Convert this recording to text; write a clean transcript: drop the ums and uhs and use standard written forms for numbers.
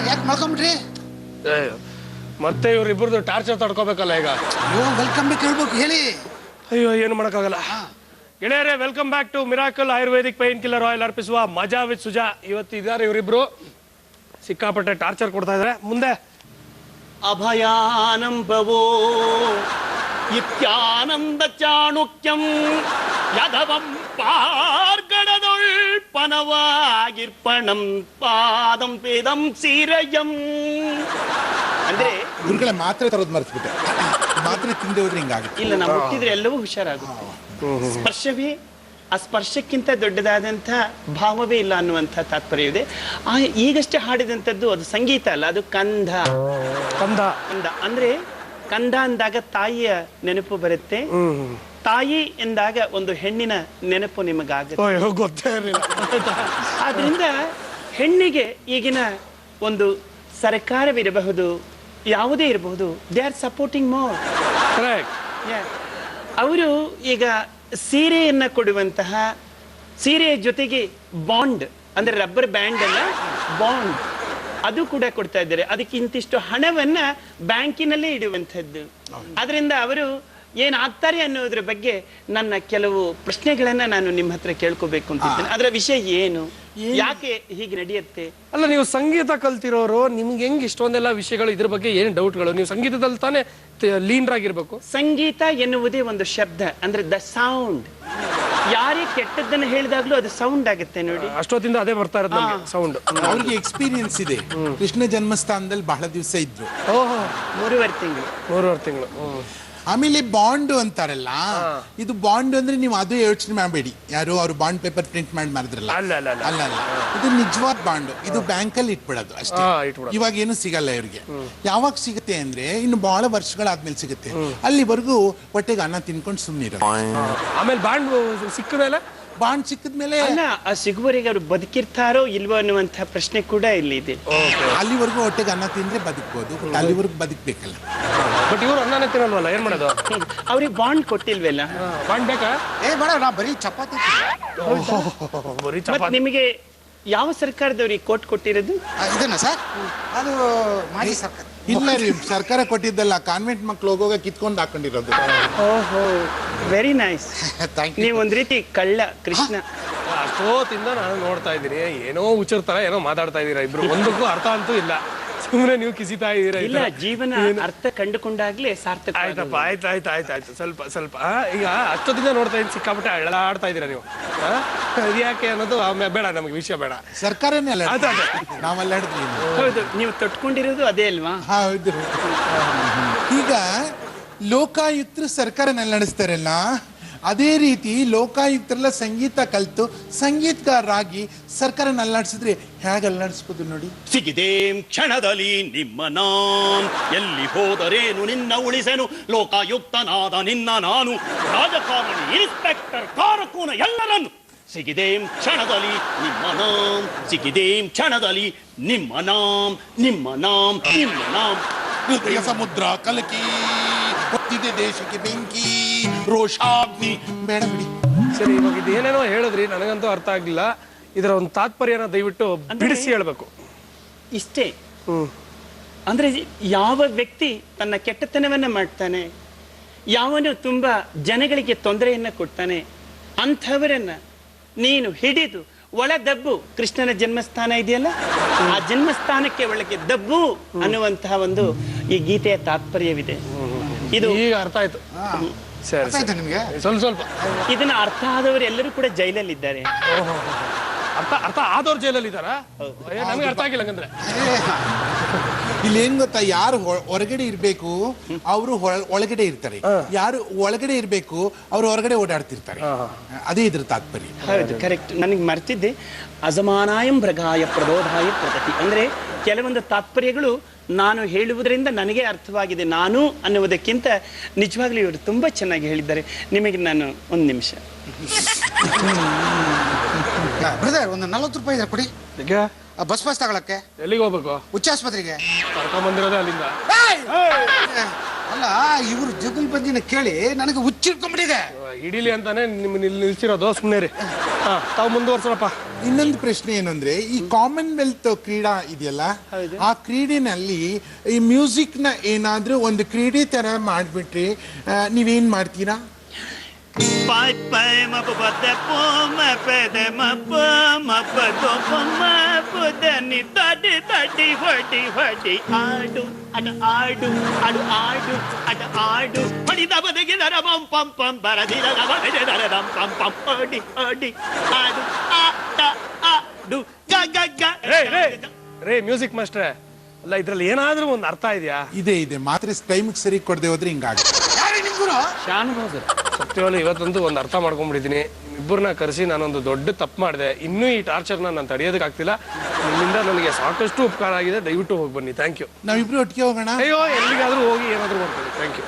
ಯಾಕೆ ಮಾಡ್ಕೊಂಬಿಟ್ರಿ? ಮತ್ತೆ ಇವ್ರಿಬ್ರದ್ದು ಟಾರ್ಚರ್ ತಡ್ಕೋಬೇಕಲ್ಲ ಈಗ. ಅಯ್ಯೋ ವೆಲ್ಕಮ್ ಬ್ಯಾಕ್ ಹೇಳ್ಬೇಕು ಹೇಳಿ. ಅಯ್ಯೋ ಏನು ಮಾಡೋಕ್ಕಾಗಲ್ಲ. ಗೆಳೆಯರೇ, welcome back to miracle ayurvedic pain killer oil ಅರ್ಪಿಸುವ ಮಜಾ ವಿತ್ ಸುಜಾ. ಇವತ್ತು ಇದ್ದಾರೆ ಇವರಿಬ್ರು, ಸಿಕ್ಕಾಪಟ್ಟೆ ಟಾರ್ಚರ್ ಕೊಡ್ತಾ ಇದಾರೆ. ಮುಂದೆ ಅಭಯಾನಂಬವೋ ಇತ್ಯಾನಂದ ಚಾಣುಕ್ಯಂ ಯದವಂ ಪಾರ್ಗಡದೊಳ್ಪನವಾಗಿರ್ಪಣಂ ಪಾದಂ ಪೇದಂ ಸೀರಯಂ. ಅಂದ್ರೆ ಗುರುಗಳೇ ಮಾತ್ರೆ ತರೋದು ಮರ್ಸ್ಬಿಟ್ಟೆ. ಮಾತ್ರೆ ತಿಂದೆ ಹೋದ್ರೆ ಹಿಂಗಾಗುತ್ತೆ. ಇಲ್ಲ, ನಾವು ಹುಟ್ಟಿದ್ರೆ ಎಲ್ಲವೂ ಹುಷಾರಾಗುತ್ತೆ. ಸ್ಪರ್ಶವೇ ಆ ಸ್ಪರ್ಶಕ್ಕಿಂತ ದೊಡ್ಡದಾದಂಥ ಭಾವವೇ ಇಲ್ಲ ಅನ್ನುವಂಥ ತಾತ್ಪರ್ಯ ಇದೆ. ಈಗಷ್ಟೇ ಹಾಡಿದಂಥದ್ದು ಅದು ಸಂಗೀತ ಅಲ್ಲ, ಅದು ಕಂದ. ಕಂದ ಕಂದ ಅಂದ್ರೆ ಕಂದ ಅಂದಾಗ ತಾಯಿಯ ನೆನಪು ಬರುತ್ತೆ. ತಾಯಿ ಎಂದಾಗ ಒಂದು ಹೆಣ್ಣಿನ ನೆನಪು ನಿಮಗಾಗುತ್ತೆ. ಗೊತ್ತೇ ಇರಲಿಲ್ಲ. ಆದ್ರಿಂದ ಹೆಣ್ಣಿಗೆ ಈಗಿನ ಒಂದು ಸರ್ಕಾರವಿರಬಹುದು, ಯಾವುದೇ ಇರಬಹುದು, ದೇ ಆರ್ ಸಪೋರ್ಟಿಂಗ್ ಮೋರ್. ಅವರು ಈಗ ಸೀರೆಯನ್ನ ಕೊಡುವಂತಹ, ಸೀರೆಯ ಜೊತೆಗೆ ಬಾಂಡ್ ಅಂದ್ರೆ ರಬ್ಬರ್ ಬ್ಯಾಂಡ್ ಅಲ್ಲ, ಬಾಂಡ್ ಅದು ಕೂಡ ಕೊಡ್ತಾ ಇದ್ದಾರೆ. ಅದಕ್ಕೆ ಇಂತಿಷ್ಟು ಹಣವನ್ನ ಬ್ಯಾಂಕಿನಲ್ಲೇ ಇಡುವಂಥದ್ದು. ಅದರಿಂದ ಅವರು ಏನಾಗ್ತಾರೆ ಅನ್ನೋದ್ರ ಬಗ್ಗೆ ನನ್ನ ಕೆಲವು ಪ್ರಶ್ನೆಗಳನ್ನ ನಾನು ನಿಮ್ಮ ಹತ್ರ ಕೇಳ್ಕೋಬೇಕು ಅಂತಿದ್ದೇನೆ. ಅದರ ವಿಷಯ ಏನು, ಯಾಕೆ ಹೀಗೆ ನಡೆಯುತ್ತೆ? ಅಲ್ಲ, ನೀವು ಸಂಗೀತ ಕಲ್ತಿರೋರು, ನಿಮ್ಗೆ ಹೆಂಗ್ ಇಷ್ಟೊಂದೆಲ್ಲ ವಿಷಯಗಳು, ಇದ್ರ ಬಗ್ಗೆ ಏನ್ ಡೌಟ್ಗಳು? ನೀವು ಸಂಗೀತದಲ್ಲಿ ತಾನೇ ಲೀನ್ರಾಗಿರ್ಬೇಕು. ಸಂಗೀತ ಎನ್ನುವುದೇ ಒಂದು ಶಬ್ದ, ಅಂದ್ರೆ ದ ಸೌಂಡ್. ಯಾರೇ ಕೆಟ್ಟದ್ದನ್ನು ಹೇಳಿದಾಗ್ಲೂ ಅದು ಸೌಂಡ್ ಆಗುತ್ತೆ ನೋಡಿ. ಅಷ್ಟೊತ್ತಿಂದ ಅದೇ ಬರ್ತಾ ಇರೋದು ಸೌಂಡ್. ಅವ್ರಿಗೆ ಎಕ್ಸ್ಪೀರಿಯನ್ಸ್ ಇದೆ. ಕೃಷ್ಣ ಜನ್ಮಸ್ಥಾನದಲ್ಲಿ ಬಹಳ ದಿವಸ ಇದ್ರು. ಓಹೋ, 3.5 ತಿಂಗಳು. ಆಮೇಲೆ ಬಾಂಡ್ ಅಂತಾರಲ್ಲ, ಇದು ಬಾಂಡ್ ಅಂದ್ರೆ ನೀವು ಅದು ಯೋಚನೆ ಮಾಡಬೇಡಿ. ಯಾರು ಅವ್ರು ಬಾಂಡ್ ಪೇಪರ್ ಪ್ರಿಂಟ್ ಮಾಡಿ ಮಾಡಿದ್ರಲ್ಲ, ಅಲ್ಲ, ಇದು ನಿಜವಾದ ಬಾಂಡ್. ಇದು ಬ್ಯಾಂಕಲ್ಲಿ ಇಟ್ಬಿಡೋದು ಅಷ್ಟೇ. ಇವಾಗ ಏನು ಸಿಗಲ್ಲ ಇವ್ರಿಗೆ. ಯಾವಾಗ ಸಿಗುತ್ತೆ ಅಂದ್ರೆ ಇನ್ನು ಬಹಳ ವರ್ಷಗಳಾದ್ಮೇಲೆ ಸಿಗುತ್ತೆ. ಅಲ್ಲಿವರೆಗೂ ಹೊಟ್ಟೆಗೆ ಅನ್ನ ತಿನ್ಕೊಂಡು ಸುಮ್ಮನೆ ಇರೋದು. ಆಮೇಲೆ ಬಾಂಡ್ ಸಿಕ್ಕಮೇಲೆ, ಬಾಂಡ್ ಸಿಕ್ಕಿದ್ಮೇಲೆ ಅಲ್ಲ, ಆ ಸಿಗುವವರೆಗೆ ಅವರು ಬದುಕಿರ್ತಾರೋ ಇಲ್ವೋ ಅನ್ನುವಂಥ ಪ್ರಶ್ನೆ ಕೂಡ ಇಲ್ಲಿ ಇದೆ. ಅಲ್ಲಿವರೆಗೂ ಹೊಟ್ಟೆಗೆ ಅನ್ನ ತಿಂದ್ರೆ ಬದುಕ್ಬೋದು, ಅಲ್ಲಿವರೆಗೂ ಬದುಕ್ಬೇಕಲ್ಲ. ಬಟ್ ಇವರು ಅನ್ನನೇ ತಿನ್ನಲ್ವಲ್ಲ, ಏನ್ ಮಾಡೋದು? ಅವ್ರಿಗೆ ಬಾಂಡ್ ಕೊಟ್ಟಿಲ್ವಲ್ಲ. ಬಾಂಡ್ ಬೇಕಾ? ಬೇಡ, ನಾ ಬರೀ ಚಪಾತಿ. ಮತ್ತೆ ನಿಮಗೆ ಯಾವ ಸರ್ಕಾರದವ್ರಿಗೆ ಕೋಟ್ ಕೊಟ್ಟಿರೋದು? ಇದನ್ನ ಸರ್, ಅದು ಮಾಜಿ ಸರ್ಕಾರ. ಇಲ್ಲ ರೀ, ಸರ್ಕಾರ ಕೊಟ್ಟಿದ್ದಲ್ಲ, ಕಾನ್ವೆಂಟ್ ಮಕ್ಳು ಹೋಗೋಗ ಕಿತ್ಕೊಂಡು ಹಾಕೊಂಡಿರೋದು. ಓಹೋ, ವೆರಿ ನೈಸ್. ನೀವು ಒಂದ್ ರೀತಿ ಕಳ್ಳ ಕೃಷ್ಣ. ಅಷ್ಟೊತ್ತಿಂದ ನಾನು ನೋಡ್ತಾ ಇದ್ದೀನಿ, ಏನೋ ಹುಚ್ಚರ್ತಾರ ಏನೋ ಮಾತಾಡ್ತಾ ಇದ್ದೀರಾ ಇಬ್ರು, ಒಂದಕ್ಕೂ ಅರ್ಥ ಅಂತೂ ಇಲ್ಲ. ಸುಮ್ಮನೆ ನೀವು ಕಿಸಿತಾ ಇದ್ದೀರಾ. ಇಲ್ಲ, ಜೀವನ ಅರ್ಥ ಕಂಡುಕೊಂಡಾಗ್ಲೇ ಸಾರ್ಥಕ. ಆಯ್ತಪ್ಪ, ಆಯ್ತು. ಸ್ವಲ್ಪ ಈಗ ಅಷ್ಟೊತ್ತಿಂದ ನೋಡ್ತಾ ಇದ್ದೀನಿ, ಸಿಕ್ಕಾಪಟ್ಟೆ ಅಳ್ಳಾಡ್ತಾ ಇದ್ದೀರಾ ನೀವು. ಯಾಕೆ ಅನ್ನೋದು ಬೇಡ, ನಮಗೆ ವಿಷಯ ಬೇಡ. ಸರ್ಕಾರನೇ ಅಲ್ಲ, ನಾವೆಲ್ಲ ಹೌದು, ನೀವು ತೊಟ್ಕೊಂಡಿರೋದು ಅದೇ ಅಲ್ವಾ? ಹೌದು. ಈಗ ಲೋಕಾಯುಕ್ತರು ಸರ್ಕಾರನೆಲ್ಲ ನಡೆಸ್ತಾರಲ್ಲ, ಅದೇ ರೀತಿ ಲೋಕಾಯುಕ್ತರೆಲ್ಲ ಸಂಗೀತ ಕಲಿತು ಸಂಗೀತಗಾರರಾಗಿ ಸರ್ಕಾರ ನಲ್ಲಾಡಿಸಿದ್ರೆ ಹೇಗೆ ಅಲ್ಲಾಡಿಸ್ಬೋದು ನೋಡಿ. ಸಿಗಿದೇಂ ಕ್ಷಣದಲ್ಲಿ ನಿಮ್ಮ ನಾನ್, ಎಲ್ಲಿ ಹೋದರೇನು ನಿನ್ನ ಉಳಿಸೆನು, ಲೋಕಾಯುಕ್ತನಾದ ನಿನ್ನ ನಾನು, ರಾಜಕಾರಣಿ ಇನ್ಸ್ಪೆಕ್ಟರ್ ಕಾರಕೂನ ಎಲ್ಲರನ್ನು. ಸಿಗಿದೇಂ ಕ್ಷಣದಲ್ಲಿ ನಿಮ್ಮ ನಾಮ್, ಸಿಗಿದೇಂ ಕ್ಷಣದಲ್ಲಿ ನಿಮ್ಮ ನಾಮ್, ನಿಮ್ಮ ನಾಮ್, ನಿಮ್ಮ ನಾಮ್. ಹೃದಯ ಸಮುದ್ರ ಕಲಕಿ ಹೊತ್ತಿದೆ ದೇಶಕ್ಕೆ ಬೆಂಕಿ, ರೋಷಾಗ್ನಿ. ಬೇಡ ಬಿಡಿ. ಸರಿ, ಇವಾಗ ಇದೇನೇನೋ ಹೇಳಿದ್ರಿ, ನನಗಂತೂ ಅರ್ಥ ಆಗ್ಲಿಲ್ಲ. ಇದರ ಒಂದು ತಾತ್ಪರ್ಯನ ದಯವಿಟ್ಟು ಬಿಡಿಸಿ ಹೇಳ್ಬೇಕು. ಇಷ್ಟೇ. ಅಂದ್ರೆ ಯಾವ ವ್ಯಕ್ತಿ ತನ್ನ ಕೆಟ್ಟತನವನ್ನ ಮಾಡ್ತಾನೆ, ಯಾವನು ತುಂಬಾ ಜನಗಳಿಗೆ ತೊಂದರೆಯನ್ನ ಕೊಡ್ತಾನೆ, ಅಂಥವರನ್ನ ನೀನು ಹಿಡಿದು ಒಳ ದಬ್ಬು. ಕೃಷ್ಣನ ಜನ್ಮಸ್ಥಾನ ಇದೆಯಲ್ಲ, ಆ ಜನ್ಮಸ್ಥಾನಕ್ಕೆ ಒಳಗೆ ದಬ್ಬು ಅನ್ನುವಂತಹ ಒಂದು ಈ ಗೀತೆಯ ತಾತ್ಪರ್ಯವಿದೆ. ಇದು ಈಗ ಅರ್ಥ ಆಯ್ತು. ಸರಿ, ನಿಮ್ಗೆ ಸ್ವಲ್ಪ ಇದನ್ನ ಅರ್ಥ ಆದವರು ಎಲ್ಲರೂ ಕೂಡ ಜೈಲಲ್ಲಿದ್ದಾರೆ. ಅರ್ಥ ಆದವ್ರು ಜೈಲಲ್ಲಿ ಇದ್ದಾರಾ? ನಮ್ಗೆ ಅರ್ಥ ಆಗಿಲ್ಲ ಹಂಗಂದ್ರೆ. ಇಲ್ಲಿ ಏನ್ ಗೊತ್ತಾ, ಯಾರು ಹೊರಗಡೆ ಇರ್ಬೇಕು ಅವರು ಒಳಗಡೆ ಇರ್ತಾರೆ, ಯಾರು ಒಳಗಡೆ ಇರ್ಬೇಕು ಅವರು ಹೊರಗಡೆ ಓಡಾಡ್ತಿರ್ತಾರೆ. ಅದೇ ಇದ್ರ ತಾತ್ಪರ್ಯ. ಹೌದು, ಕರೆಕ್ಟ್. ನನಗೆ ಮರ್ತಿದ್ದೆ. ಅಜಮಾನಾಯಂ ಭೃಗಾಯ ಪ್ರಬೋಧಾಯ ಪ್ರಗತಿ ಅಂದ್ರೆ ಕೆಲವೊಂದು ತಾತ್ಪರ್ಯಗಳು ನಾನು ಹೇಳುವುದರಿಂದ ನನಗೆ ಅರ್ಥವಾಗಿದೆ ನಾನು ಅನ್ನುವುದಕ್ಕಿಂತ ನಿಜವಾಗ್ಲೂ ಇವರು ತುಂಬಾ ಚೆನ್ನಾಗಿ ಹೇಳಿದ್ದಾರೆ. ನಿಮಗೆ ನಾನು ಒಂದು ನಿಮಿಷ ಬ್ರದರ್, ಒಂದು 40 ರೂಪಾಯಿ ಇದೆ ಕೊಡಿ. ಬಸ್ ತಗೊಳಕ್ಕೆ. ಎಲ್ಲಿಗೆ ಹೋಗ್ಬೇಕು? ಹುಚ್ಚಾಸ್ಪತ್ರೆಗೆ ಕರ್ಕೊಂಡ್ ಬಂದಿರೋದೇ ಅಲ್ಲಿಂದ. ಅಲ್ಲ, ಇವರು ಜಗಲ್ ಬಂದಿನ ಕೇಳಿ ನನಗೆ ಹುಚ್ಚಿಡ್ಕೊಂಡ್ಬಿಟ್ಟಿದೆ. ಹಿಡೀಲಿ ಅಂತಾನೆ ನಿಮ್ ನಿಲ್ಸಿರೋದು. ಸುಮ್ಮನೆ ರೀ. ತಾವು ಮುಂದುವರ್ಸೋಣಪ್ಪ. ಇನ್ನೊಂದು ಪ್ರಶ್ನೆ ಏನಂದ್ರೆ ಈ ಕಾಮನ್ವೆಲ್ತ್ ಕ್ರೀಡಾ ಇದೆಯಲ್ಲ ಆ ಕ್ರೀಡೆನಲ್ಲಿ ಈ ಮ್ಯೂಸಿಕ್ ನ ಏನಾದ್ರೂ ಒಂದು ಕ್ರೀಡೆ ತರ ಮಾಡ್ಬಿಟ್ರೆ ನೀವೇನ್ ಮಾಡ್ತೀರಾ? Pai pai ma pa de po ma pe de ma pa ma pa do pa ma pa de ni tadi tadi hodi hodi adu adu adu adu adu adu adu hodi da ba de gi da pam pam pam bara di da ba de da dam pam pam hodi hodi adu a adu ga ga ga ರೇ music ಮಾಸ್ಟ್ರೆ, ಅಲ್ಲ ಇದ್ರಲ್ಲಿ ಏನಾದ್ರೂ ಒಂದು ಅರ್ಥ ಇದೆಯಾ? ಇದೆ ಮಾತ್ರ ಟೈಮಿಗೆ ಸರಿ ಕೊಡದೆ ಹೋದ್ರೆ ಹಿಂಗಾಗುತ್ತೆ. ಸತ್ಯವಾಗ್ಲೂ ಇವತ್ತಂತೂ ಒಂದು ಅರ್ಥ ಮಾಡ್ಕೊಂಡ್ಬಿಟ್ಟಿದ್ದೀನಿ. ನಿಮ್ಮಿಬ್ಬರನ್ನ ಕರೆಸಿ ನಾನೊಂದು ದೊಡ್ಡ ತಪ್ಪು ಮಾಡಿದೆ. ಇನ್ನೂ ಈ ಟಾರ್ಚರ್ನ ನಾನು ತಡೆಯೋದಕ್ಕಾಗ್ತಿಲ್ಲ. ನಿಮ್ಮಿಂದ ನನಗೆ ಸಾಕಷ್ಟು ಉಪಕಾರ ಆಗಿದೆ. ದಯವಿಟ್ಟು ಹೋಗಿ ಬನ್ನಿ. Thank you. ನಾವಿಬ್ರು ಒಟ್ಟಿಗೆ ಹೋಗೋಣ. ಅಯ್ಯೋ, ಎಲ್ಲಿಗಾದ್ರೂ ಹೋಗಿ ಏನಾದ್ರೂ ಮಾಡ್ಕೊಳ್ಳಿ. Thank you.